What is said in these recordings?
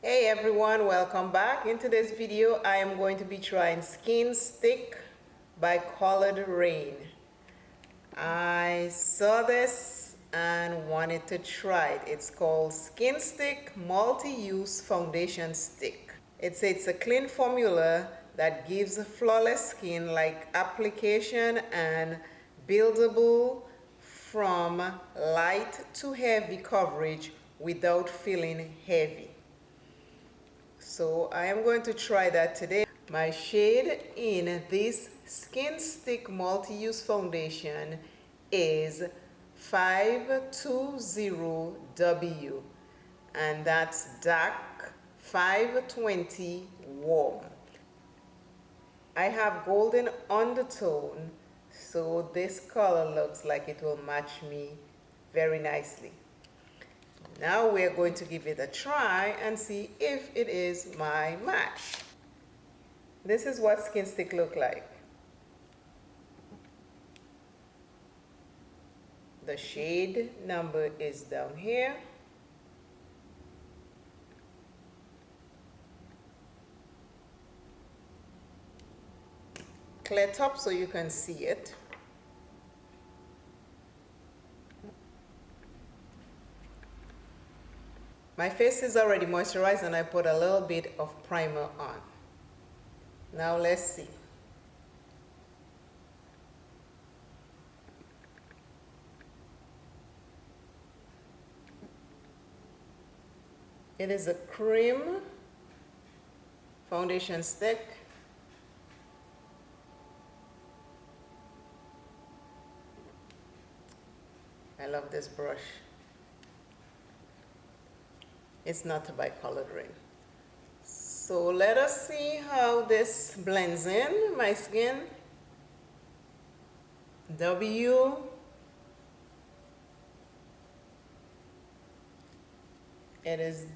Hey everyone, welcome back. In today's video, I am going to be trying Skin Stick by Colored Raine. I saw this and wanted to try it. It's called Skin Stick Multi-Use Foundation Stick. It's a clean formula that gives flawless skin like application and buildable from light to heavy coverage without feeling heavy. So I am going to try that today. My shade in this Skin Stick Multi-Use Foundation is 520W, and that's dark 520 warm. I have golden undertone, so this color looks like it will match me very nicely. Now we're going to give it a try and see if it is my match. This is what Skin Stick look like. The shade number is down here. Clear top so you can see it. My face is already moisturized and I put a little bit of primer on. Now let's see. It is a Creme foundation stick. I love this brush. It's not by Colored Raine. So let us see how this blends in my skin. W. It is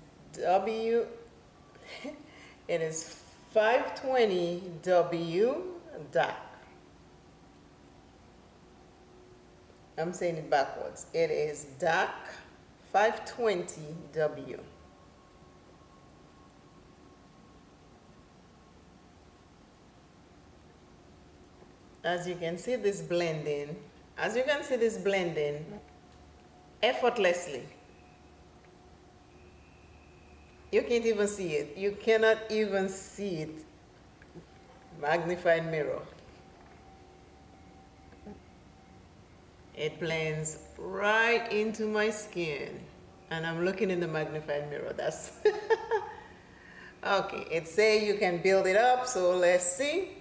W. It is 520W dark. I'm saying it backwards. It is dark 520W. As you can see this blending, effortlessly. You can't even see it. You cannot even see it. Magnified mirror. It blends right into my skin. And I'm looking in the magnified mirror. That's okay. It says you can build it up, so let's see.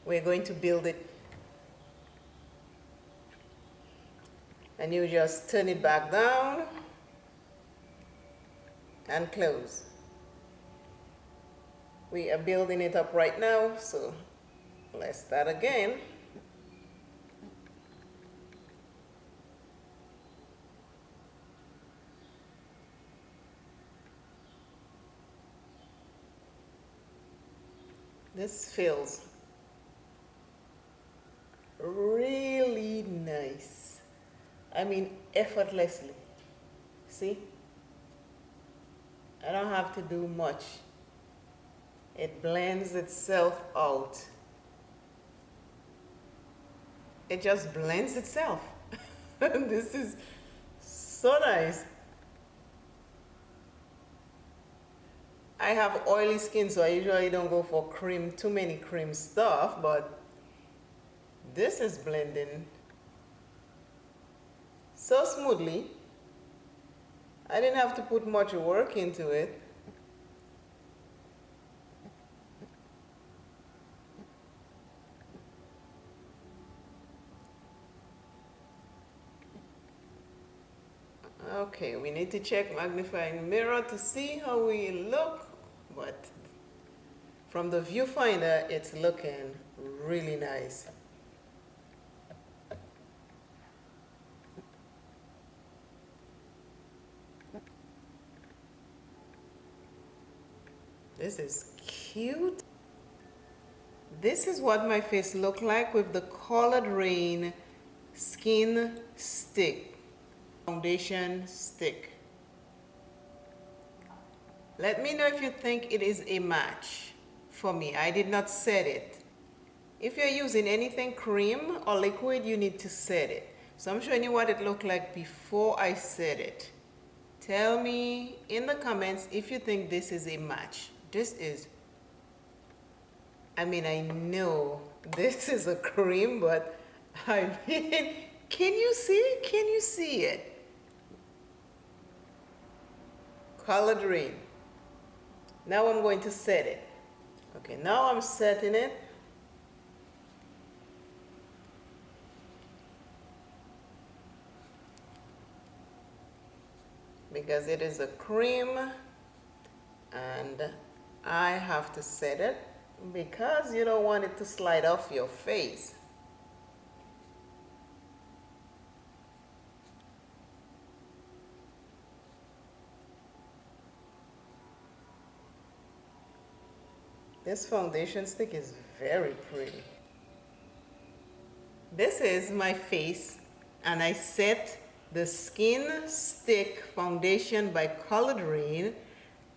We're going to build it. And you just turn it back down and close. We are building it up right now, so let's start again. This feels really nice. I mean, effortlessly. See? I don't have to do much. It blends itself out. It just blends itself. This is so nice. I have oily skin, so I usually don't go for cream, too many cream stuff, but this is blending so smoothly. I didn't have to put much work into it. Okay, we need to check magnifying mirror to see how we look, but from the viewfinder, it's looking really nice. This is cute. This is what my face looked like with the Colored Raine Skin Stick, foundation stick. Let me know if you think it is a match for me. I did not set it. If you're using anything cream or liquid, you need to set it. So I'm showing you what it looked like before I set it. Tell me in the comments if you think this is a match. This is, I mean, I know this is a cream, but I mean, can you see it? Can you see it? Colored Raine. Now I'm going to set it. Okay, now I'm setting it. Because it is a cream and I have to set it because you don't want it to slide off your face. This foundation stick is very pretty. This is my face and I set the Skin Stick Foundation by Colored Raine,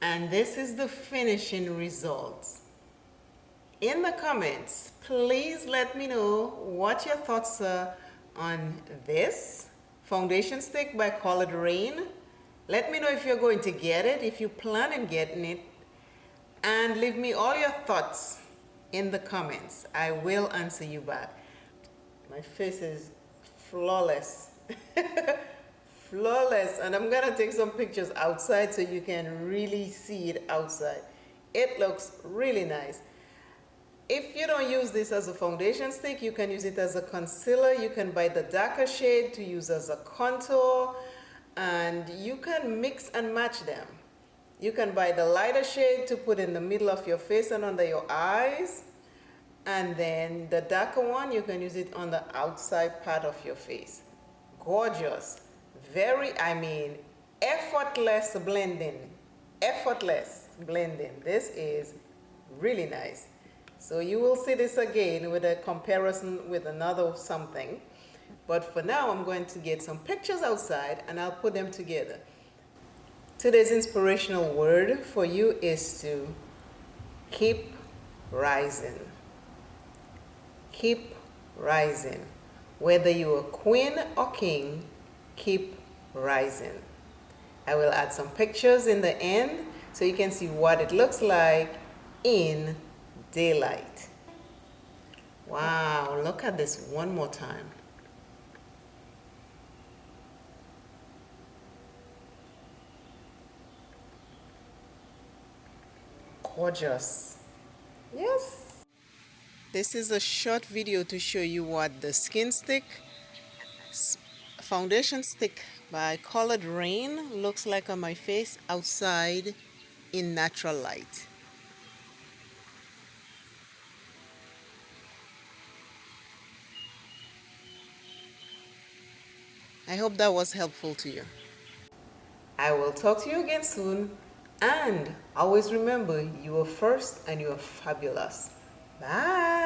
and this is the finishing results. In the comments, please let me know what your thoughts are on this foundation stick by Colored Raine. Let me know if you're going to get it, if you plan on getting it, and leave me all your thoughts in the comments. I will answer you back. My face is flawless. Flawless, and I'm gonna take some pictures outside so you can really see it outside. It looks really nice. If you don't use this as a foundation stick, you can use it as a concealer. You can buy the darker shade to use as a contour, and you can mix and match them. You can buy the lighter shade to put in the middle of your face and under your eyes, and then the darker one, you can use it on the outside part of your face. Gorgeous. Very, I mean, effortless blending. Effortless blending. This is really nice. So you will see this again with a comparison with another something. But for now, I'm going to get some pictures outside and I'll put them together. Today's inspirational word for you is to keep rising. Keep rising. Whether you're a queen or king, keep rising. I will add some pictures in the end so you can see what it looks like in daylight. Wow, look at this one more time. Gorgeous. Yes. This is a short video to show you what the Skin Stick foundation stick by Colored Raine looks like on my face outside in natural light. I hope that was helpful to you. I will talk to you again soon, and always remember you are first and you are fabulous. Bye.